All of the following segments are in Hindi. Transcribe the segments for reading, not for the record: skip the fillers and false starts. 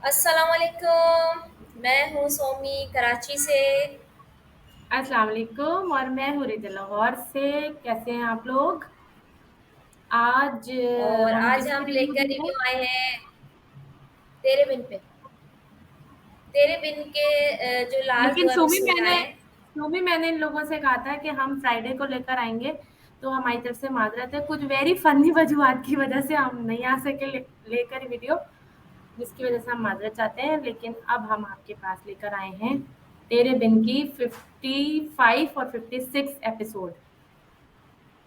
अस्सलाम वालेकुम। मैं हूँ सोमी कराची से। अस्सलाम वालेकुम और मैं हूँ रिदि लाहौर से। कैसे हैं आप लोग? आज और हम आज किस पे हम रिव्यू लेकर दे रहे रिव्यू हैं? आए हैं तेरे बिन पे। तेरे बिन के जो लास्ट लेकिन दो एपिसोड आए हैं। सुमी मैंने इन लोगों से कहा था कि हम फ्राइडे को लेकर आएंगे, तो हमारी तरफ से माजरत है। कुछ वेरी फनी वजूहत की वजह से हम नहीं आ सके लेकर वीडियो, जिसकी वजह से हम माजरत चाहते हैं। लेकिन अब हम आपके पास लेकर आए हैं तेरे बिन की 55 और 56 एपिसोड,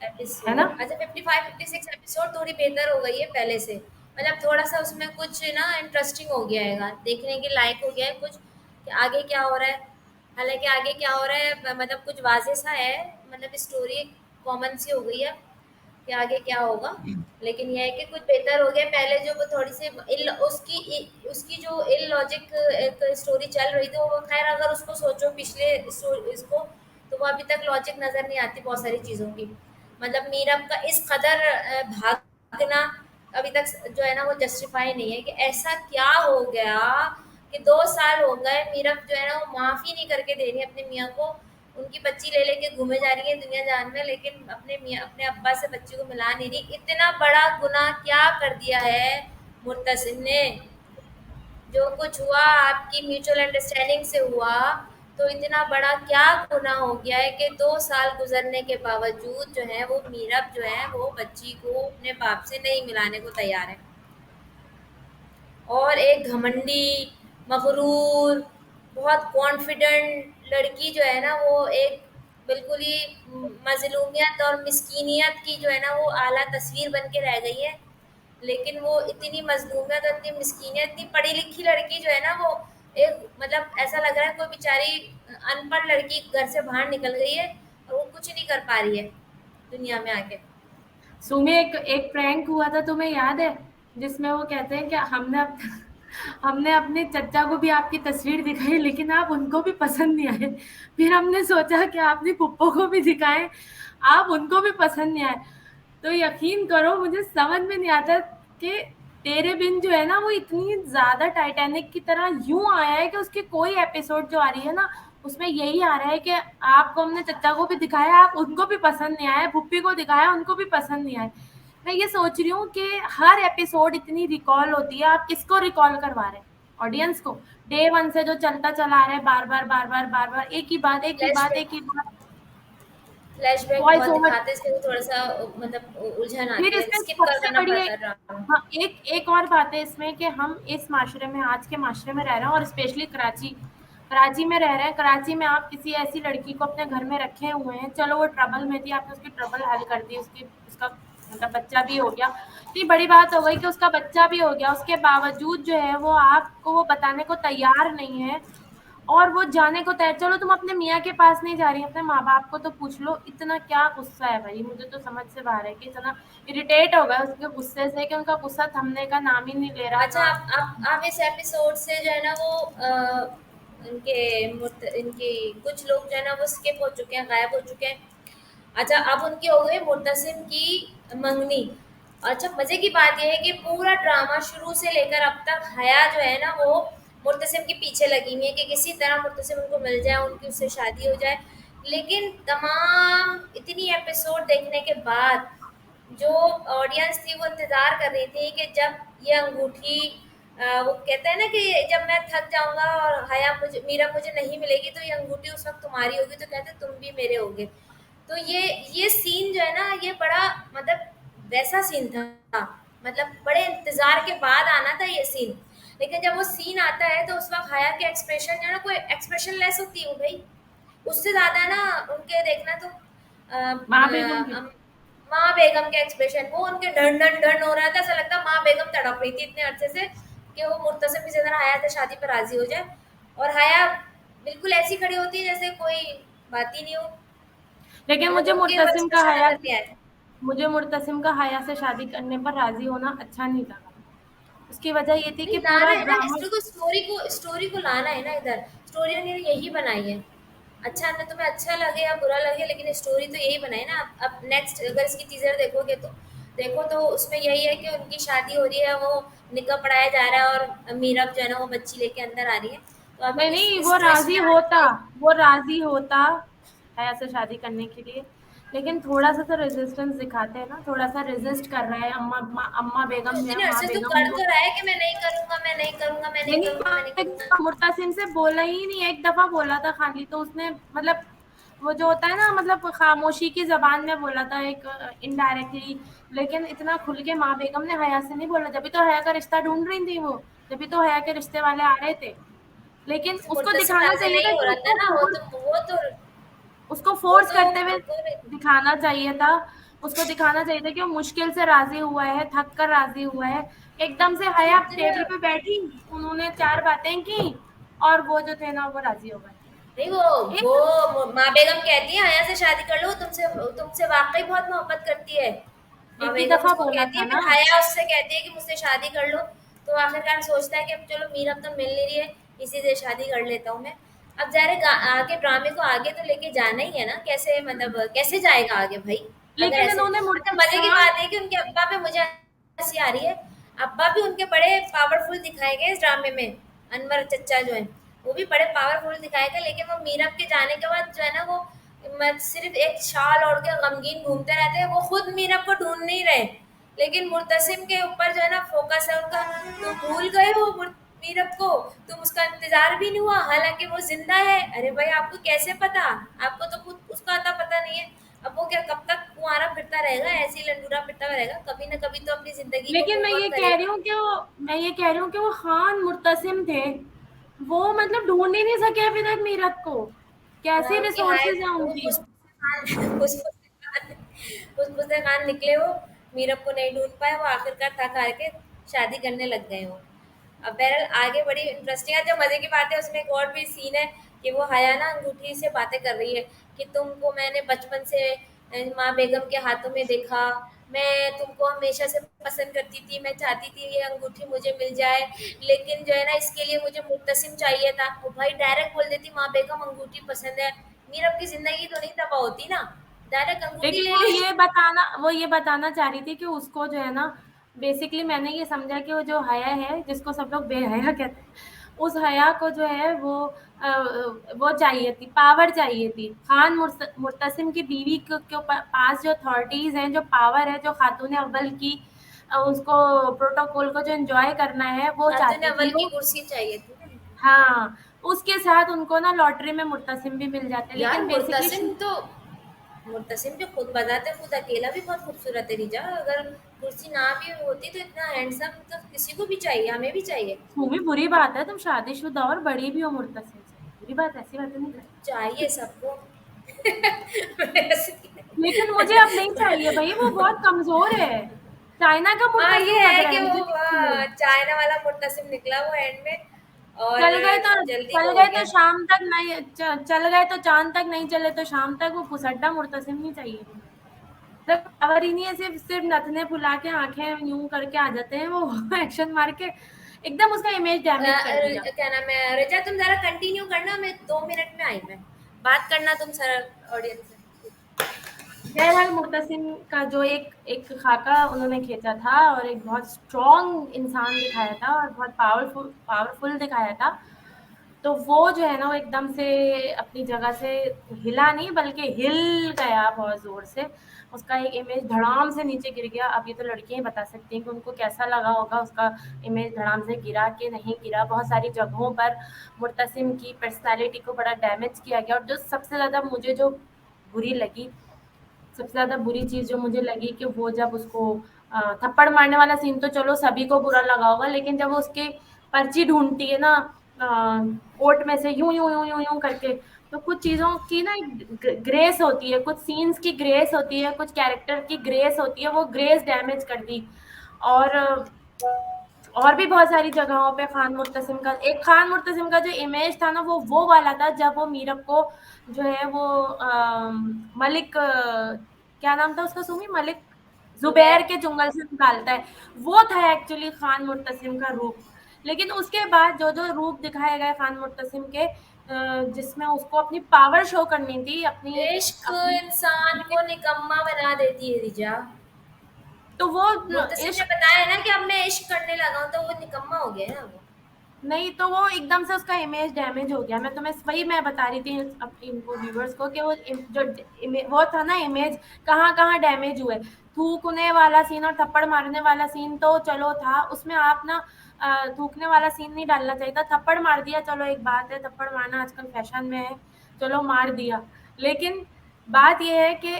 है ना? एपिसोड अच्छा 55 56 एपिसोड थोड़ी बेहतर हो गई है पहले से। मतलब थोड़ा सा उसमें कुछ ना इंटरेस्टिंग हो गया है, देखने के लायक हो गया है कुछ कि आगे क्या हो रहा है। हालांकि आगे क्या हो रहा है मतलब कुछ वाजे सा है। मतलब स्टोरी कॉमन सी हो गई है कि आगे क्या होगा। लेकिन यह है कि कुछ बेहतर हो गया। पहले जो वो थोड़ी सी उसकी जो इलॉजिक एक स्टोरी चल रही थी वो खैर अगर उसको सोचो पिछले इसको तो वो अभी तक लॉजिक नजर नहीं आती बहुत सारी चीजों की। मतलब मीरब का इस कदर भागना अभी तक जो है ना वो जस्टिफाई नहीं है कि ऐसा क्या हो गया कि 2 साल हो गए मीरब जो है ना वो माफी नहीं करके दे रही है अपने मियाँ को। उनकी बच्ची ले लेके घूमे जा रही है दुनिया जान में, लेकिन अपने मियाँ अपने अब्बा से बच्ची को मिला नहीं रही। इतना बड़ा गुनाह क्या कर दिया है मुर्तसिम ने। जो कुछ हुआ आपकी म्यूचुअल अंडरस्टैंडिंग से हुआ, तो इतना बड़ा क्या गुनाह हो गया है कि 2 साल गुजरने के बावजूद जो है वो मीरब जो है वो बच्ची को अपने बाप से नहीं मिलाने को तैयार है। और एक घमंडी, मगरूर, बहुत कॉन्फिडेंट लड़की जो है ना वो एक बिल्कुल ही मजलूमियत और मिस्कीनियत की जो है ना वो आला तस्वीर बन के रह गई है। लेकिन वो इतनी मजलूमियत और इतनी मिस्कीनियत, इतनी पढ़ी लिखी लड़की जो है ना वो एक मतलब ऐसा लग रहा है कोई बेचारी अनपढ़ लड़की घर से बाहर निकल गई है और वो कुछ नहीं कर पा रही है दुनिया में आके। सुमी, एक एक प्रैंक हुआ था, तुम्हें याद है? जिसमें वो कहते हैं कि हमने अपने चचा को भी आपकी तस्वीर दिखाई, लेकिन आप उनको भी पसंद नहीं आए। फिर हमने सोचा कि आपने पुप्पो को भी दिखाएं, आप उनको भी पसंद नहीं आए। तो यकीन करो, मुझे समझ में नहीं आता कि तेरे बिन जो है ना वो इतनी ज्यादा टाइटैनिक की तरह यूं आया है कि उसकी कोई एपिसोड जो आ रही है ना उसमें यही आ रहा है कि आपको हमने चचा को भी दिखाया, आप उनको भी पसंद नहीं आया, भुप्पी को दिखाया, उनको भी पसंद नहीं आए। मैं ये सोच रही हूँ कि हर एपिसोड इतनी रिकॉल होती है, आप किसको रिकॉल करवा रहे हैं? ऑडियंस को। डे वन से जो चलता चला आ रहा है, बार बार बार बार बार बार एक ही बात, एक ही बात, फ्लैशबैक एक ही बात। फ्लैशबैक वॉइस बहुत ओवर। दिखाते हैं, इसलिए वो थोड़ा सा मतलब उलझन फिर आती है, इसमें स्किप सबसे करना बड़ी पड़ता है। हाँ, एक एक और बात है इसमें कि हम इस माशरे में, आज के माशरे में रह रहे हैं, और स्पेशली कराची कराची में रह रहे हैं। कराची में आप किसी ऐसी लड़की को अपने घर में रखे हुए हैं, चलो वो ट्रबल में थी, आपने उसकी ट्रबल हल कर दी, उसकी उसका मतलब बच्चा भी हो गया, इतनी बड़ी बात हो गई कि उसका बच्चा भी हो गया, उसके बावजूद जो है वो आपको वो बताने को तैयार नहीं है। और वो जाने को तैयार, चलो तुम अपने मियाँ के पास नहीं जा रही, अपने माँ बाप को तो पूछ लो। इतना क्या गुस्सा है भाई, मुझे तो समझ से बाहर है कि इतना इरिटेट हो गया उसके गुस्से से कि उनका गुस्सा थमने का नाम ही नहीं ले रहा अच्छा था। आप इस एपिसोड से जो है ना वो इनके कुछ लोग जो है ना वो स्किप हो चुके हैं, गायब हो चुके हैं। अच्छा अब उनकी हो गई मुर्तसिम की मंगनी। अच्छा मजे की बात यह है कि पूरा ड्रामा शुरू से लेकर अब तक हया जो है ना वो मुर्तसिम के पीछे लगी हुई है कि किसी तरह मुर्तसिम उनको मिल जाए, उनकी उससे शादी हो जाए। लेकिन तमाम इतनी एपिसोड देखने के बाद जो ऑडियंस थी वो इंतजार कर रही थी कि जब ये अंगूठी वो कहते हैं ना कि जब मैं थक जाऊंगा और हया मुझे मीरा मुझे नहीं मिलेगी तो ये अंगूठी उस वक्त तुम्हारी होगी, तो कहते तुम भी मेरे होगे। तो ये सीन जो है ना ये बड़ा मतलब वैसा सीन था। मतलब बड़े इंतजार के बाद आना था ये सीन। लेकिन जब वो सीन आता है तो उस वक्त हया के एक्सप्रेशन जो है ना कोई एक्सप्रेशन लेस होती है वो भाई। उससे ज्यादा ना उनके देखना तो माँ बेगम की। माँ बेगम के एक्सप्रेशन, वो उनके ढन ढन ढन हो रहा था, ऐसा लगता माँ बेगम तड़प रही थी इतने अरसे से कि वो मुर्तसिम भी जितना हया था शादी पर राजी हो जाए। और हया बिल्कुल ऐसी खड़ी होती है जैसे कोई बात ही नहीं हो। लेकिन मतलब उनके वो एक्सप्रेशन नजर नहीं आए। मुझे मुर्तसिम का हया से शादी करने पर राजी होना अच्छा नहीं लगा। उसकी वजह ये थी नहीं कि लाना पूरा है ना ड्रामा। इसको, स्टोरी को लाना है ना इधर। स्टोरी ने यही बनाई है। अच्छा ना तुम्हें अच्छा लगे या बुरा लगे लेकिन स्टोरी तो यही बनाई है ना। अब नेक्स्ट अगर इसकी टीजर देखोगे तो देखो तो उसमें यही है कि उनकी शादी हो रही है, वो निकाह पढ़ाया जा रहा है और मीरब जो है ना वो बच्ची लेके अंदर आ रही है। तो अभी नहीं इस नहीं, इस ट्विस्ट में आती है। वो राजी होता है ऐसे शादी करने के लिए, लेकिन थोड़ा सा तो रेजिस्टेंस दिखाते हैं ना, थोड़ा सा रेजिस्ट कर रहा है। अम्मा तो बेगम इतनी माँ अर्से तो बेगम कर तो रहा है कि मैं नहीं करूंगा, मैं नहीं करूंगा, मैं नहीं नहीं करूंगा, मैं नहीं करूंगा। मुर्तासिम से बोला ही नहीं, एक दफा बोला था खाली, तो उसने मतलब वो जो होता है ना, मतलब खामोशी की जबान में बोला था एक, इनडायरेक्टली। लेकिन इतना खुल के माँ बेगम ने हया से नहीं बोला, जब भी तो हया का रिश्ता ढूंढ रही थी वो, जब भी तो हया के रिश्ते वाले आ रहे थे। लेकिन तो उसको मुर्तसिम दिखाना राजी चाहिए था नहीं हो कि रहा था ना, उसको वो फोर्स तो करते हुए वो दिखाना चाहिए था। उसको दिखाना चाहिए था कि वो मुश्किल से राजी हुआ है, थक कर राजी हुआ है। एकदम से तो हया इतना टेबल पे बैठी, उन्होंने चार बातें की, और वो जो थे ना वो राजी हो गए। नहीं, एक वो माँ बेगम कहती है हया से शादी कर लो, तुमसे तुमसे वाकई बहुत मोहब्बत करती है। माँ एक ही बेगम दफा उसको बोला कहती था है, ना। फिर हया उससे कहती है कि मुझसे शादी कर लो। तो आखिरकार सोचता है कि अब चलो मीरब तो मिल नहीं रही है, इसी से शादी कर लेता हूँ मैं। अब जा रहे आगे ड्रामे को आगे तो लेके जाना ही है ना, कैसे मतलब कैसे जाएगा आगे भाई। अगर लेकिन ऐसे इन्होंने अच्छा, मजे की हाँ। बात है कि उनके अब्बा पे मुझे हंसी आ रही है। अब्बा भी उनके बड़े पावरफुल दिखाए गए इस ड्रामे में। अनवर चचा जो है वो भी बड़े पावरफुल दिखाए गए, लेकिन वो मीरब के जाने के बाद जो है ना वो सिर्फ एक शाल ओढ़ के गमगीन घूमते रहते हैं, वो खुद मीरब को ढूंढ नहीं रहे। लेकिन मुर्तसिम के ऊपर जो है ना फोकस है उनका। तुम भूल गए हो मीरब को, तुम उसका इंतजार भी नहीं हुआ हालांकि वो जिंदा है। अरे भाई आपको कैसे पता, आपको तो खुद उसका आता पता नहीं है। अब वो क्या कब तक कुंवारा फिरता रहेगा, ऐसे ही लंडूरा फिरता रहेगा, कभी ना कभी तो अपनी जिंदगी को लेकिन मूव ऑन करेगा। मैं ये कह रही हूँ कि वो खान मुर्तसिम थे, वो मतलब ढूंढ ही नहीं सके अभी तक मीरत को। कैसे उनकी रिसोर्सेज हाइट हैं वो उनकी। फुसफुसे खान निकले वो। मीरब को नहीं ढूंढ पाए, वो आखिरकार थक हार के शादी करने लग गए वो। अब बहरहाल आगे बड़ी इंटरेस्टिंग है, जो मजे की बात है उसमें एक और भी सीन है कि वो हया ना अंगूठी से बातें कर रही है कि तुमको मैंने बचपन से माँ बेगम के हाथों में देखा, मैं तुमको हमेशा से पसंद करती थी, मैं चाहती थी ये अंगूठी मुझे मिल जाए, लेकिन जो है ना इसके लिए मुझे मुत्तसिम चाहिए था। वो भाई डायरेक्ट बोल देती माँ बेगम अंगूठी पसंद है, मीरब की जिंदगी तो नहीं तबाह होती ना, डायरेक्ट अंगूठी लेकिन ले ली। वो ये बताना चाह रही थी कि उसको जो है ना, बेसिकली मैंने ये समझा कि वो जो हया है, जिसको सब लोग बेहया कहते हैं, उस हया को जो है वो चाहिए थी, पावर चाहिए थी। खान मुर्तसिम की बीवी के पास जो अथॉरिटीज हैं, जो पावर है, जो खातून अव्वल की उसको प्रोटोकॉल को जो एंजॉय करना है, वो खातून चाहती थी अव्वल की वो। कुर्सी चाहिए थी ना। हाँ, उसके साथ उनको ना लॉटरी में मुर्तसिम भी मिल जाते, यार लेकिन बेसिकली मुर्तसिम जो खुद बताते खुद अकेला भी बहुत खूबसूरत है रिजा, अगर कुर्सी ना भी होती तो इतना हैंडसम तो किसी को भी चाहिए, हमें भी चाहिए। वो भी बुरी बात है, तुम शादीशुदा और बड़ी भी हो मुर्तसिम से, बुरी बात, ऐसी बातें नहीं करती। चाहिए सबको। वैसे लेकिन मुझे अब नहीं चाहिए भाई, वो बहुत कमजोर है। चाइना का हाँ ये मुर्तसिम लग है रहा कि है वो मुझे देखते हुए। चाइना वाला मुर्तसिम निकला वो एंड में। और चल गए तो जल्दी वो हो गया। चल गए तो चांद तक नहीं चले तो शाम तक, वो फुसड्डा मुर्तसिम नहीं चाहिए मुझे। मतलब पावर ही नहीं है, सिर्फ सिर्फ नथने फुला के आंखें यूं करके आ जाते हैं वो एक्शन मार के, एकदम उसका इमेज डैमेज कर दिया। क्या नाम है रिचा, तुम जरा कंटिन्यू करना, मैं 2 मिनट में आई, मैं बात करना तुम सर ऑडियंस से। बहरहाल मुर्तसिम का जो एक एक खाका उन्होंने खींचा था, और एक बहुत स्ट्रॉन्ग इंसान दिखाया था, और बहुत पावरफुल पावरफुल दिखाया था। तो वो जो है ना, वो एकदम से अपनी जगह से हिला नहीं, बल्कि हिल गया बहुत जोर से। उसका एक इमेज धड़ाम से नीचे गिर गया। अब ये तो लड़कियां ही बता सकती हैं कि उनको कैसा लगा होगा, उसका इमेज धड़ाम से गिरा कि नहीं गिरा। बहुत सारी जगहों पर मुर्तसिम की पर्सनालिटी को बड़ा डैमेज किया गया। और जो सबसे ज्यादा मुझे जो बुरी लगी, सबसे ज्यादा बुरी चीज जो मुझे लगी, कि वो जब उसको थप्पड़ मारने वाला सीन तो चलो सभी को बुरा लगा होगा, लेकिन जब वो उसके पर्ची ढूंढती है ना, कोर्ट में से यूं यूं यूं यूं यूं करके, तो कुछ चीजों की ना ग्रेस होती है, कुछ सीन्स की ग्रेस होती है, कुछ कैरेक्टर की ग्रेस होती है, वो ग्रेस डैमेज कर दी। और और भी बहुत सारी जगहों पे खान मुर्तसिम का जो इमेज था ना, वो वाला था, जब वो मीरब को जो है वो मलिक क्या नाम था उसका, सुमी मलिक जुबैर जुबैर। के चुंगल से निकालता है। वो था एक्चुअली खान मुर्तसिम का रूप। लेकिन उसके बाद जो जो रूप दिखाए गए खान मुर्तसिम के, जिसमें उसको अपनी पावर शो करनी थी, अपनी इश्क अपनी इंसान को निकम्मा बना देती है रिजा। तो वो मुर्तसिम ने इश्क बताया ना कि अब मैं इश्क करने लगा हूँ, तो वो निकम्मा हो गया है ना वो। नहीं, तो वो एकदम से उसका इमेज डैमेज हो गया। मैं तुम्हें वही मैं बता रही थी अब इनको व्यूअर्स को कि वो जो वो था ना इमेज, कहाँ कहाँ डैमेज हुए। थूकने वाला सीन और थप्पड़ मारने वाला सीन तो चलो था, उसमें आप ना थूकने वाला सीन नहीं डालना चाहिए था। थप्पड़ मार दिया, चलो एक बात है, थप्पड़ मारना आजकल फैशन में है, चलो मार दिया। लेकिन बात ये है कि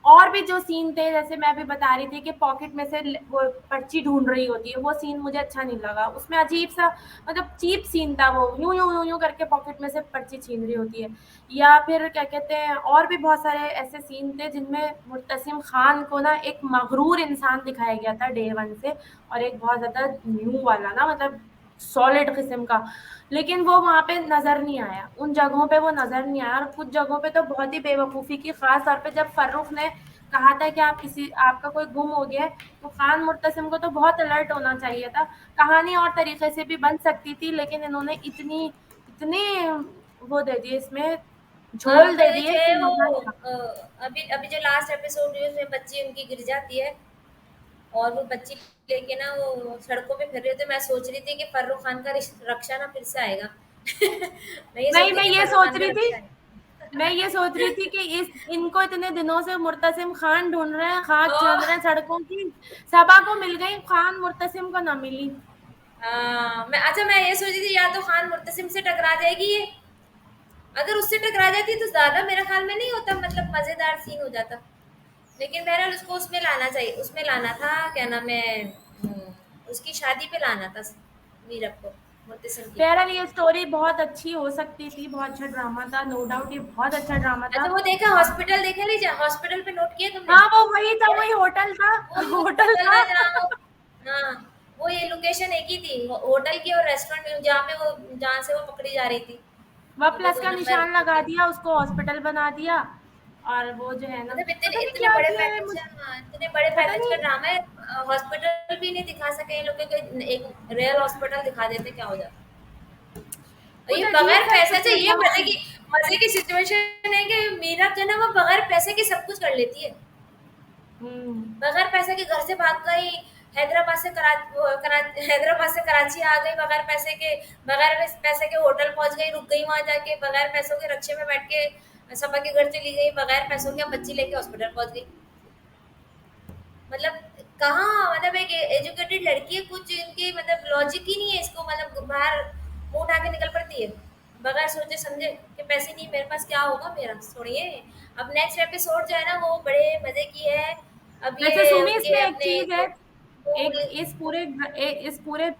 और भी जो सीन थे, जैसे मैं भी बता रही थी कि पॉकेट में से वो पर्ची ढूंढ रही होती है, वो सीन मुझे अच्छा नहीं लगा। उसमें अजीब सा मतलब चीप सीन था, वो यूं यूं यूं यूं करके पॉकेट में से पर्ची छीन रही होती है। या फिर क्या कहते हैं, और भी बहुत सारे ऐसे सीन थे जिनमें मुर्तसिम खान को ना एक मगरूर इंसान दिखाया गया था डे वन से, और एक बहुत ज्यादा न्यू वाला ना, मतलब सॉलिड किस्म का। लेकिन वो वहां पे नजर नहीं आया, उन जगहों पे वो नजर नहीं आया। और कुछ जगहों पे तो बहुत ही बेवकूफी की, खास तौर पे जब फर्रुख ने कहा था कि आप किसी आपका कोई गुम हो गया है, तो खान मुर्तसिम को तो बहुत अलर्ट होना चाहिए था। कहानी और तरीके से भी बन सकती थी, लेकिन इन्होंने इतनी इतनी वो दे दी इसमें, झोल आप दे दिए जो कि है मजा वो नहीं आया। अभी अभी जो लास्ट एपिसोड है उसमें बच्ची उनकी गिर जाती है, और वो बच्ची लेके ना वो सड़कों पे फिर रहे थे। मैं सोच रही थी कि फर्रुख खान का रक्षा ना फिर से आएगा। मैं ये नहीं, सोचती मैं थी ये फर्रुख सोच खान रही का थी रक्षा मैं आएगा। ये सोच रही थी कि इस इनको इतने दिनों से मुर्तसिम खान ढूंढ रहे हैं, खाक छान रहे और हैं सड़कों की, सबा को मिल गई, खान मुर्तसिम को ना मिली। मैं ये सोच रही थी या तो खान मुर्तसिम से टकरा जाएगी ये, अगर उससे टकरा जाती तो ज्यादा मेरा ख्याल में नहीं होता, मतलब मजेदार सीन हो जाता। लेकिन बहरहाल उसको उसमें लाना चाहिए, उसमें लाना था, क्या नाम है, उसकी शादी पे लाना था मीरब को, मुर्तसिम की। बहरहाल ये स्टोरी बहुत अच्छी हो सकती थी, बहुत अच्छा ड्रामा था, नो डाउट ये बहुत अच्छा ड्रामा था। अच्छा वो देखा हॉस्पिटल, देखा नहीं जा हॉस्पिटल पे नोट किया तुमने? हाँ, वो वही था, वही होटल था। वो ही होटल होटल था। था जहाँ वो, हाँ, वो ये लोकेशन एक ही थी, होटल की और रेस्टोरेंट जहाँ पे वो, जहाँ से वो पकड़ी जा रही थी। वह वो प्लस दो का नंबर निशान लगा होटल। दिया, उसको हॉस्पिटल बना दिया। और वो जो है ना, मतलब इतने पता नहीं इतने क्या बड़े किया है पैकेज मुझे, का, इतने बड़े पता पैकेज का नहीं। ड्रामा है, हॉस्पिटल भी नहीं दिखा सके ये लोग, एक रियल हॉस्पिटल दिखा देते क्या हो जाता। और ये कुछ अजीब बगैर सा पैसे से, इसमें ये था। मजे की सिचुएशन है कि मीरा जो है ना वो बगैर पैसे के सब कुछ कर लेती है। हम्म। बगैर पैसे के घर से भाग गई, हैदराबाद से हैदराबाद से कराची आ गई बगैर पैसे के, बगैर पैसे के होटल पहुंच गई, रुक गई वहां जाके, बगैर पैसों के रक्शे में बैठ के सबा के घर चली गई, बगैर पैसों के बच्ची लेके हॉस्पिटल पहुंच गई। मतलब कहाँ, मतलब एक एजुकेटेड लड़की है, कुछ इनकी मतलब लॉजिक ही नहीं है इसको, मतलब बाहर मुंह उठा के निकल पड़ती है बगैर सोचे समझे कि पैसे नहीं मेरे पास क्या होगा मेरा, सुनिए। अब नेक्स्ट एपिसोड जो है ना वो बड़े मजे की है। अब वैसे ये सुमी उनके इसमें एक अपने चीज है, वो एक इस पूरे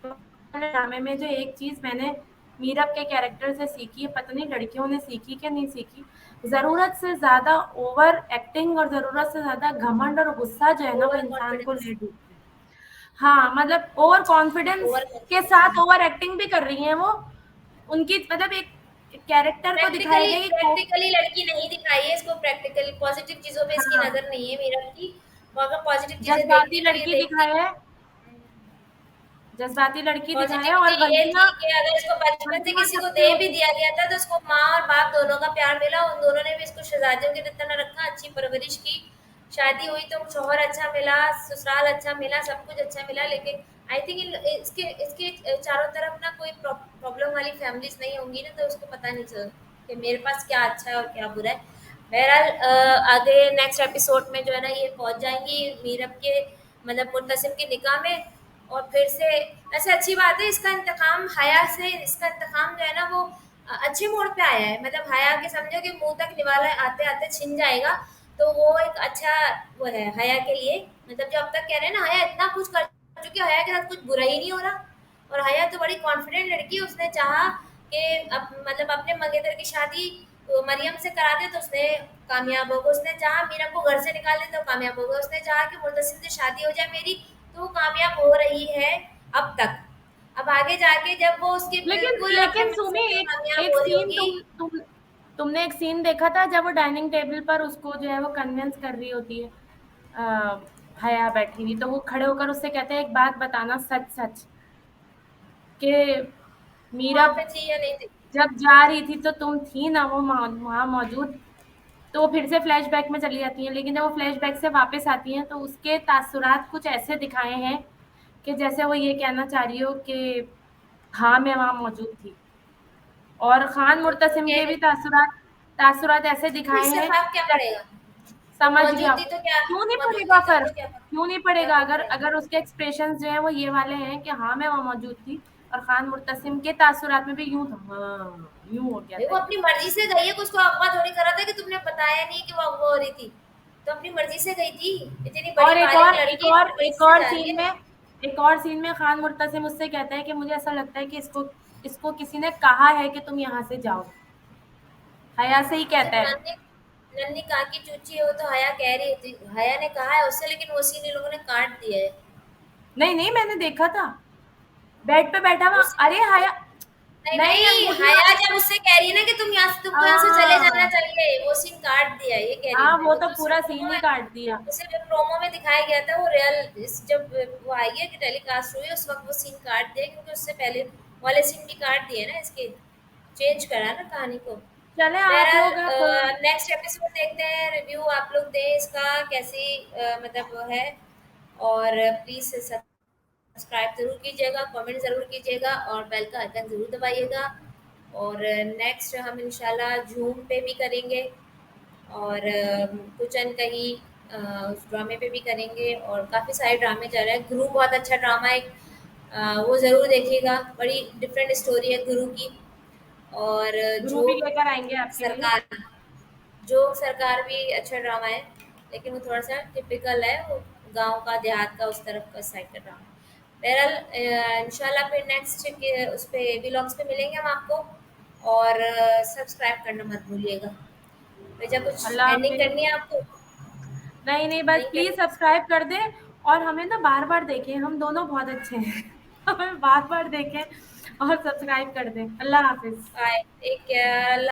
ड्रामे में जो एक चीज मैंने मीरब के कैरेक्टर से सीखी है, पता नहीं लड़कियों ने सीखी कि नहीं सीखी, जरूरत से ज्यादा ओवर एक्टिंग और जरूरत से ज्यादा घमंड और गुस्सा जो है ना, वो ओवर इंसान को कॉन्फिडेंस, ले डूबता है। हाँ, मतलब ओवर कॉन्फिडेंस ओवर के कॉन्फिडेंस। साथ ओवर एक्टिंग भी कर रही हैं वो। उनकी मतलब एक कैरेक्टर को दिखाया प्रैक्टिकली गया कि प्रैक्टिकली लड़की नहीं दिखाई है इसको, प्रैक्टिकली पॉजिटिव चीजों पे इसकी हाँ, नजर नहीं है मीरा की। वो अगर पॉजिटिव चीजें जज्बाती देखती तो ये लड़की देखती। दिखाया है, जज्बाती लड़की दिखाया है, और पॉजिटिविटी ये गलतियां थी कि अगर इसको बचपन से गलतियां किसी को सबसे दे भी होती दिया गया था तो उसको माँ और बाप दोनों का प्यार मिला, उन दोनों ने भी इसको शहजादियों की तरह रखा, अच्छी परवरिश की, शादी हुई तो शोहर अच्छा मिला, ससुराल अच्छा मिला, सब कुछ अच्छा मिला। लेकिन आई थिंक इसके इसके चारों तरफ ना कोई प्रॉब्लम वाली फैमिलीज नहीं होंगी ना, तो उसको पता नहीं चल कि मेरे पास क्या अच्छा है और क्या बुरा है। बहरहाल आगे नेक्स्ट एपिसोड में जो है ना ये पहुंच जाएंगी मीरब के, मतलब मुर्तसिम के निकाह में। और फिर से वैसे अच्छी बात है, इसका इंतकाम हया से, इसका इंतकाम जो है ना वो अच्छे मोड़ पे आया है, मतलब हया के समझो कि मुंह तक निवाला आते आते छिन जाएगा। तो वो एक अच्छा वो है हया के लिए, मतलब जो अब तक कह रहे हैं ना हया इतना कुछ कर चुकी है, हया के साथ कुछ बुरा ही नहीं हो रहा। और हया तो बड़ी कॉन्फिडेंट लड़की है, उसने चाहा कि मतलब अपने मंगेतर की शादी तो मरियम से करा दे तो उसने कामयाब होगा, उसने चाहा मीरा को घर से निकाल दे तो कामयाब होगा, उसने चाहा कि मुदस्सिर से शादी हो जाए मेरी, तो वो कामयाब हो रही है अब तक। अब आगे जाके जब वो उसके लेकिन बिल्कुल अपने लेकिन सुमी मकसद पे एक कामयाब एक हो रही सीन होगी। तुमने एक सीन देखा था जब वो डाइनिंग टेबल पर उसको जो है वो कन्विंस कर रही होती है, आ, हया बैठी हुई, तो वो खड़े होकर उससे कहते हैं एक बात बताना सच सच, कि मीरा वहां पे थी या नहीं थी? जब जा रही थी तो तुम थी ना वो वहां मौजूद, तो वो फिर से फ्लैशबैक में चली जाती हैं, लेकिन जब वो फ्लैशबैक से वापस आती हैं तो उसके तासुरात कुछ ऐसे दिखाए हैं कि जैसे वो ये कहना चाह रही हो कि हाँ, मैं वहाँ मौजूद थी। और खान तो मुर्तसिम क्या के है? भी तासुरात ऐसे तो दिखाए इससे हैं फर्क क्या जैसे, पड़ेगा? वो समझ गया। मौजूद थी तो क्या? क्यों नहीं मौजूद पड़ेगा थी तो फर्क? क्या क्यों नहीं क्या पड़ेगा? फर्क अगर पड़ेगा? अगर उसके एक्सप्रेशंस जो हैं वो ये वाले हैं कि हाँ, मैं वहाँ मौजूद थी, और खान मुर्तसिम के तासुरात में भी यूँ था, हाँ, यूँ हो गया भाई था वो एकदम। अपनी मर्जी से गई है, कुछ तो अगवा थोड़ी करा था कि तुमने बताया नहीं कि वो हो रही थी। तो अपनी मर्जी से गई थी। इतनी बड़ी और एक बालिग और एक लड़की और अपनी मर्जी एक से और जा रही सीन है। में एक और सीन में खान मुर्तसिम उससे कहता है कि मुझे ऐसा लगता है कि इसको इसको किसी ने कहा है कि तुम यहाँ से जाओ। हया से ही जब कहता है। नन्ही नन्ही काकी चूची है, वो तो हया कह रही थी, हया ने कहा है उससे, लेकिन वो सीन इन लोगों ने काट दिया है। नहीं नहीं, मैंने देखा था बेड पे बैठा हुआ। वो अरे सीन हया, नहीं नहीं नहीं, अंगूठी हया जब उससे कह रही है ना कि तुम यहाँ से, तुमको यहाँ से चले जाना हाँ चाहिए, वो सीन काट दिया है, ये कह रही हाँ, हूँ मैं। वो वो तो तो पूरा सिर्फ सीन प्रोमो ही में, काट दिया। वो सिर्फ प्रोमो में दिखाया गया था। वो रियल जब वो आई है कि टेलीकास्ट हुई, उस वक्त वो सीन काट दिया, क्योंकि उससे पहले वाले सीन भी काट दिए ना इसके, चेंज करा ना कहानी को। चले आप लोग आप। बहरहाल नेक्स्ट एपिसोड देखते हैं, रिव्यू आप लोग दें इसका कैसी मतलब वो है। और प्लीज़ सब्सक्राइब ज़रूर कीजिएगा, कमेंट ज़रूर कीजिएगा और बेल का आइकन ज़रूर दबाइएगा। और नेक्स्ट हम इंशाल्लाह जूम पे भी करेंगे, और कुछ अनकही उस ड्रामे पे भी करेंगे, और काफ़ी सारे ड्रामे चल रहे हैं। गुरु बहुत अच्छा ड्रामा है, वो ज़रूर देखिएगा, बड़ी डिफरेंट स्टोरी है गुरु की। और गुरु जो भी लेकर आएंगे आपके लिए। सरकार जो सरकार भी अच्छा ड्रामा है, लेकिन वो थोड़ा सा टिपिकल है, वो गांव का देहात का उस तरफ का साइड का ड्रामा। बहरहाल इंशाल्लाह फिर नेक्स्ट के उस पे व्लॉग्स पे मिलेंगे हम आपको। और सब्सक्राइब करना मत भूलिएगा। भैया कुछ अल्लाह एंडिंग हाफिज। करनी है आपको? नहीं नहीं, बस नहीं प्लीज करनी? सब्सक्राइब कर दे। और हमें ना बार बार देखें, हम दोनों बहुत अच्छे हैं। हमें बार बार देखें और सब्सक्राइब कर दे। अल्लाह हाफिज। Bye, take care.